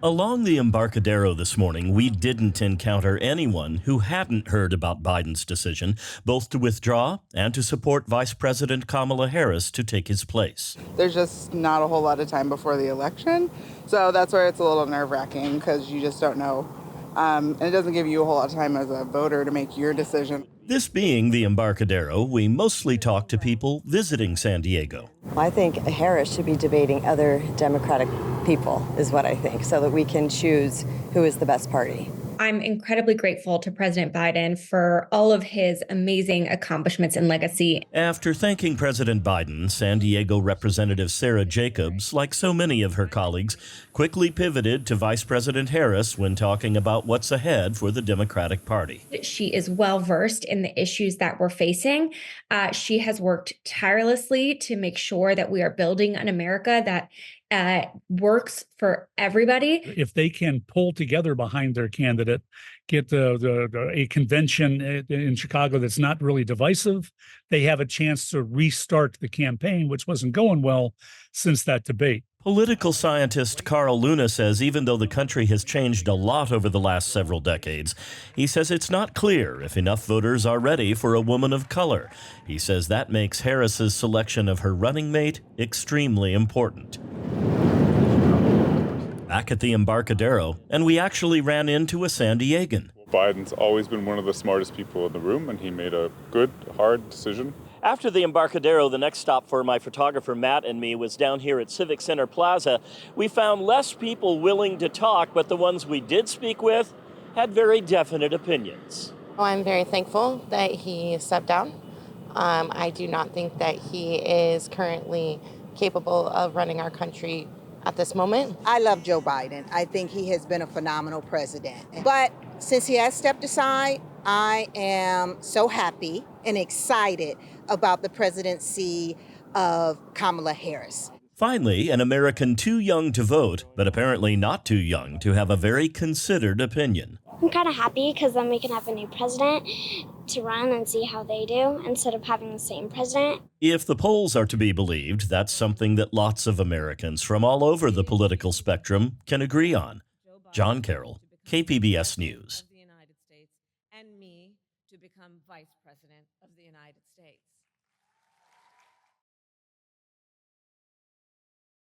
Along the Embarcadero this morning, we didn't encounter anyone who hadn't heard about Biden's decision, both to withdraw and to support Vice President Kamala Harris to take his place. There's just not a whole lot of time before the election. So that's where it's a little nerve-wracking because you just don't know. And it doesn't give you a whole lot of time as a voter to make your decision. This being the Embarcadero, we mostly talk to people visiting San Diego. I think Harris should be debating other Democratic people, is what I think, so that we can choose who is the best party. I'm incredibly grateful to President Biden for all of his amazing accomplishments and legacy. After thanking President Biden, San Diego Representative Sarah Jacobs, like so many of her colleagues, quickly pivoted to Vice President Harris when talking about what's ahead for the Democratic Party. She is well versed in the issues that we're facing. She has worked tirelessly to make sure that we are building an America that works for everybody. If they can pull together behind their candidate, get a convention in Chicago that's not really divisive, they have a chance to restart the campaign, which wasn't going well since that debate. Political scientist Carl Luna says even though the country has changed a lot over the last several decades, he says it's not clear if enough voters are ready for a woman of color. He says that makes Harris's selection of her running mate extremely important. Back at the Embarcadero, and we actually ran into a San Diegan. Biden's always been one of the smartest people in the room, and he made a good, hard decision. After the Embarcadero, the next stop for my photographer Matt and me was down here at Civic Center Plaza. We found less people willing to talk, but the ones we did speak with had very definite opinions. I'm very thankful that he stepped down. I do not think that he is currently capable of running our country at this moment. I love Joe Biden. I think he has been a phenomenal president. But since he has stepped aside, I am so happy and excited about the presidency of Kamala Harris. Finally, an American too young to vote, but apparently not too young to have a very considered opinion. I'm kind of happy because then we can have a new president to run and see how they do instead of having the same president. If the polls are to be believed, that's something that lots of Americans from all over the political spectrum can agree on. John Carroll, KPBS News. And me to become Vice President of the United States.